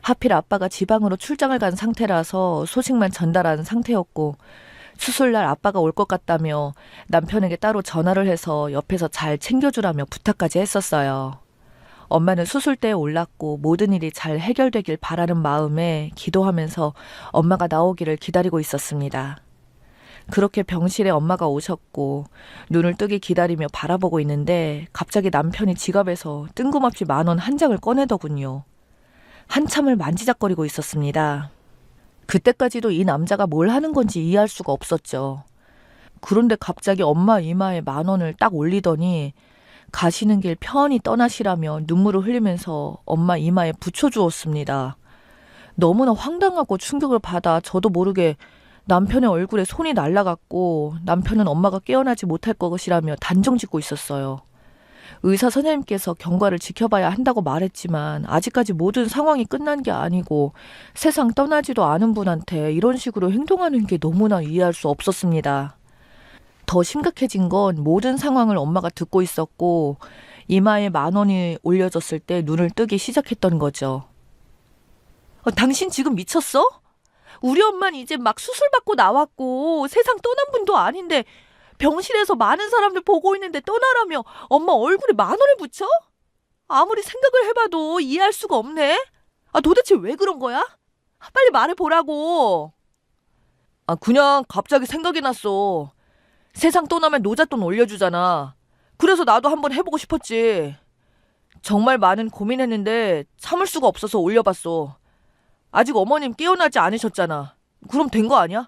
S1: 하필 아빠가 지방으로 출장을 간 상태라서 소식만 전달한 상태였고 수술날 아빠가 올 것 같다며 남편에게 따로 전화를 해서 옆에서 잘 챙겨주라며 부탁까지 했었어요. 엄마는 수술대에 올랐고 모든 일이 잘 해결되길 바라는 마음에 기도하면서 엄마가 나오기를 기다리고 있었습니다. 그렇게 병실에 엄마가 오셨고 눈을 뜨기 기다리며 바라보고 있는데 갑자기 남편이 지갑에서 뜬금없이 10,000원 한 장을 꺼내더군요. 한참을 만지작거리고 있었습니다. 그때까지도 이 남자가 뭘 하는 건지 이해할 수가 없었죠. 그런데 갑자기 엄마 이마에 10,000원을 딱 올리더니 가시는 길 편히 떠나시라며 눈물을 흘리면서 엄마 이마에 붙여주었습니다. 너무나 황당하고 충격을 받아 저도 모르게 남편의 얼굴에 손이 날아갔고 남편은 엄마가 깨어나지 못할 것이라며 단정짓고 있었어요. 의사 선생님께서 경과를 지켜봐야 한다고 말했지만 아직까지 모든 상황이 끝난 게 아니고 세상 떠나지도 않은 분한테 이런 식으로 행동하는 게 너무나 이해할 수 없었습니다. 더 심각해진 건 모든 상황을 엄마가 듣고 있었고 이마에 10,000원이 올려졌을 때 눈을 뜨기 시작했던 거죠. 당신 지금 미쳤어? 우리 엄마는 이제 막 수술받고 나왔고 세상 떠난 분도 아닌데 병실에서 많은 사람들 보고 있는데 떠나라며 엄마 얼굴에 10,000원을 붙여? 아무리 생각을 해봐도 이해할 수가 없네. 도대체 왜 그런 거야? 빨리 말해보라고. 그냥 갑자기 생각이 났어. 세상 떠나면 노잣돈 올려주잖아. 그래서 나도 한번 해보고 싶었지. 정말 많은 고민했는데 참을 수가 없어서 올려봤어. 아직 어머님 깨어나지 않으셨잖아. 그럼 된 거 아니야?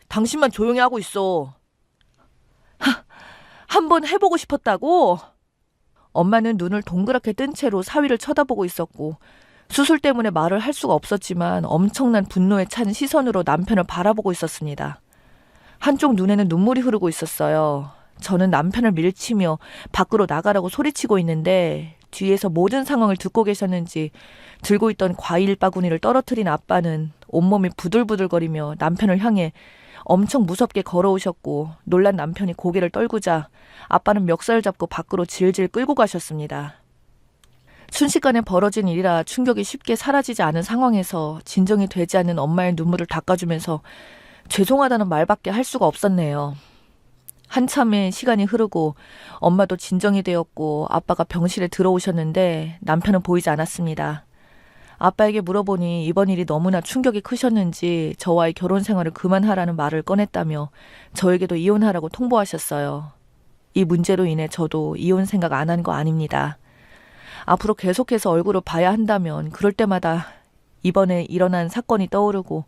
S1: 당신만 조용히 하고 있어. 한번 해보고 싶었다고? 엄마는 눈을 동그랗게 뜬 채로 사위를 쳐다보고 있었고 수술 때문에 말을 할 수가 없었지만 엄청난 분노에 찬 시선으로 남편을 바라보고 있었습니다. 한쪽 눈에는 눈물이 흐르고 있었어요. 저는 남편을 밀치며 밖으로 나가라고 소리치고 있는데 뒤에서 모든 상황을 듣고 계셨는지 들고 있던 과일 바구니를 떨어뜨린 아빠는 온몸이 부들부들거리며 남편을 향해 엄청 무섭게 걸어오셨고 놀란 남편이 고개를 떨구자 아빠는 멱살을 잡고 밖으로 질질 끌고 가셨습니다. 순식간에 벌어진 일이라 충격이 쉽게 사라지지 않은 상황에서 진정이 되지 않는 엄마의 눈물을 닦아주면서 죄송하다는 말밖에 할 수가 없었네요. 한참의 시간이 흐르고 엄마도 진정이 되었고 아빠가 병실에 들어오셨는데 남편은 보이지 않았습니다. 아빠에게 물어보니 이번 일이 너무나 충격이 크셨는지 저와의 결혼 생활을 그만하라는 말을 꺼냈다며 저에게도 이혼하라고 통보하셨어요. 이 문제로 인해 저도 이혼 생각 안 한 거 아닙니다. 앞으로 계속해서 얼굴을 봐야 한다면 그럴 때마다 이번에 일어난 사건이 떠오르고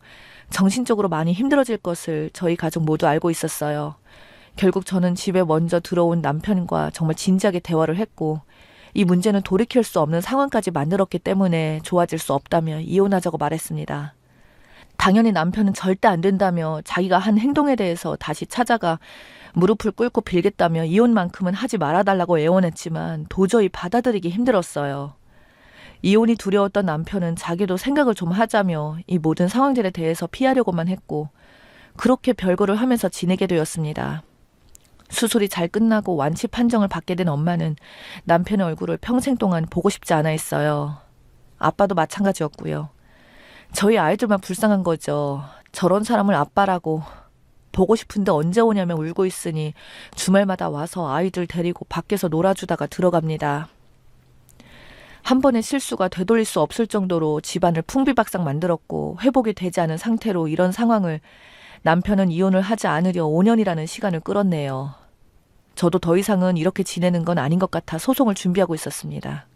S1: 정신적으로 많이 힘들어질 것을 저희 가족 모두 알고 있었어요. 결국 저는 집에 먼저 들어온 남편과 정말 진지하게 대화를 했고 이 문제는 돌이킬 수 없는 상황까지 만들었기 때문에 좋아질 수 없다며 이혼하자고 말했습니다. 당연히 남편은 절대 안 된다며 자기가 한 행동에 대해서 다시 찾아가 무릎을 꿇고 빌겠다며 이혼만큼은 하지 말아달라고 애원했지만 도저히 받아들이기 힘들었어요. 이혼이 두려웠던 남편은 자기도 생각을 좀 하자며 이 모든 상황들에 대해서 피하려고만 했고 그렇게 별거를 하면서 지내게 되었습니다. 수술이 잘 끝나고 완치 판정을 받게 된 엄마는 남편의 얼굴을 평생 동안 보고 싶지 않아 했어요. 아빠도 마찬가지였고요. 저희 아이들만 불쌍한 거죠. 저런 사람을 아빠라고 보고 싶은데 언제 오냐며 울고 있으니 주말마다 와서 아이들 데리고 밖에서 놀아주다가 들어갑니다. 한 번의 실수가 되돌릴 수 없을 정도로 집안을 풍비박상 만들었고 회복이 되지 않은 상태로 이런 상황을 남편은 이혼을 하지 않으려 5년이라는 시간을 끌었네요. 저도 더 이상은 이렇게 지내는 건 아닌 것 같아 소송을 준비하고 있었습니다.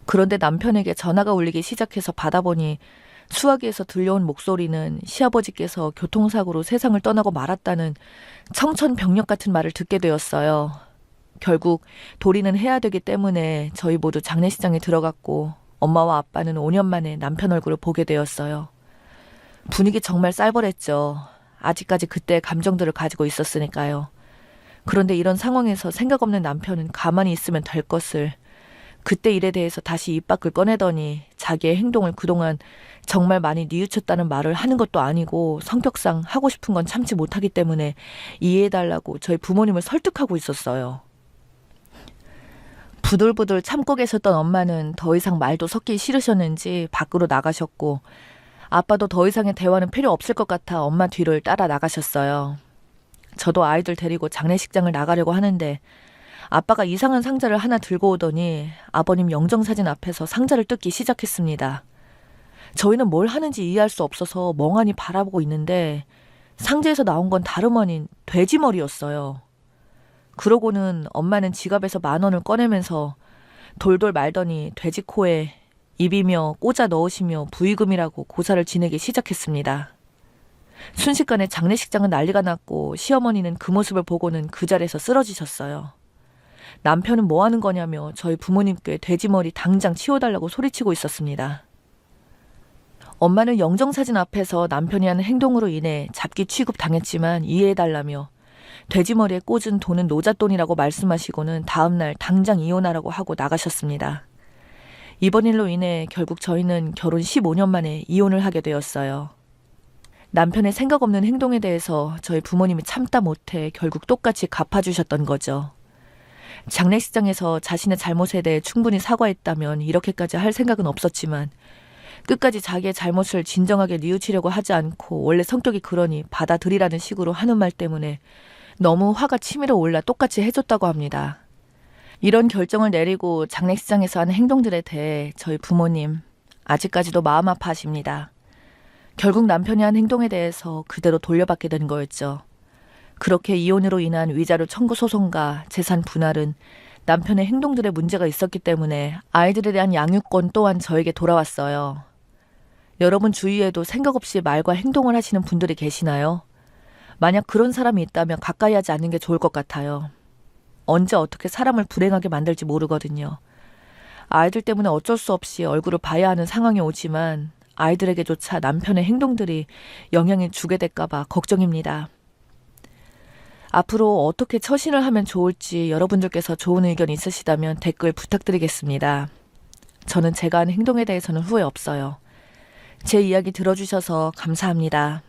S1: 그런데 남편에게 전화가 울리기 시작해서 받아보니 수화기에서 들려온 목소리는 시아버지께서 교통사고로 세상을 떠나고 말았다는 청천벽력 같은 말을 듣게 되었어요. 결국 도리는 해야 되기 때문에 저희 모두 장례식장에 들어갔고 엄마와 아빠는 5년 만에 남편 얼굴을 보게 되었어요. 분위기 정말 쌀벌했죠. 아직까지 그때의 감정들을 가지고 있었으니까요. 그런데 이런 상황에서 생각 없는 남편은 가만히 있으면 될 것을, 그때 일에 대해서 다시 입 밖을 꺼내더니 자기의 행동을 그동안 정말 많이 뉘우쳤다는 말을 하는 것도 아니고 성격상 하고 싶은 건 참지 못하기 때문에 이해해달라고 저희 부모님을 설득하고 있었어요. 부들부들 참고 계셨던 엄마는 더 이상 말도 섞기 싫으셨는지 밖으로 나가셨고, 아빠도 더 이상의 대화는 필요 없을 것 같아 엄마 뒤를 따라 나가셨어요. 저도 아이들 데리고 장례식장을 나가려고 하는데 아빠가 이상한 상자를 하나 들고 오더니 아버님 영정사진 앞에서 상자를 뜯기 시작했습니다. 저희는 뭘 하는지 이해할 수 없어서 멍하니 바라보고 있는데 상자에서 나온 건 다름 아닌 돼지머리였어요. 그러고는 엄마는 지갑에서 10,000원을 꺼내면서 돌돌 말더니 돼지 코에 입이며 꽂아 넣으시며 부의금이라고 고사를 지내기 시작했습니다. 순식간에 장례식장은 난리가 났고 시어머니는 그 모습을 보고는 그 자리에서 쓰러지셨어요. 남편은 뭐 하는 거냐며 저희 부모님께 돼지머리 당장 치워달라고 소리치고 있었습니다. 엄마는 영정사진 앞에서 남편이 하는 행동으로 인해 잡기 취급당했지만 이해해달라며 돼지머리에 꽂은 돈은 노잣돈이라고 말씀하시고는 다음날 당장 이혼하라고 하고 나가셨습니다. 이번 일로 인해 결국 저희는 결혼 15년 만에 이혼을 하게 되었어요. 남편의 생각 없는 행동에 대해서 저희 부모님이 참다 못해 결국 똑같이 갚아주셨던 거죠. 장례식장에서 자신의 잘못에 대해 충분히 사과했다면 이렇게까지 할 생각은 없었지만 끝까지 자기의 잘못을 진정하게 뉘우치려고 하지 않고 원래 성격이 그러니 받아들이라는 식으로 하는 말 때문에 너무 화가 치밀어 올라 똑같이 해줬다고 합니다. 이런 결정을 내리고 장례식장에서 하는 행동들에 대해 저희 부모님 아직까지도 마음 아파하십니다. 결국 남편이 한 행동에 대해서 그대로 돌려받게 된 거였죠. 그렇게 이혼으로 인한 위자료 청구 소송과 재산 분할은 남편의 행동들에 문제가 있었기 때문에 아이들에 대한 양육권 또한 저에게 돌아왔어요. 여러분 주위에도 생각 없이 말과 행동을 하시는 분들이 계시나요? 만약 그런 사람이 있다면 가까이 하지 않는 게 좋을 것 같아요. 언제 어떻게 사람을 불행하게 만들지 모르거든요. 아이들 때문에 어쩔 수 없이 얼굴을 봐야 하는 상황이 오지만 아이들에게조차 남편의 행동들이 영향을 주게 될까 봐 걱정입니다. 앞으로 어떻게 처신을 하면 좋을지 여러분들께서 좋은 의견 있으시다면 댓글 부탁드리겠습니다. 저는 제가 한 행동에 대해서는 후회 없어요. 제 이야기 들어주셔서 감사합니다.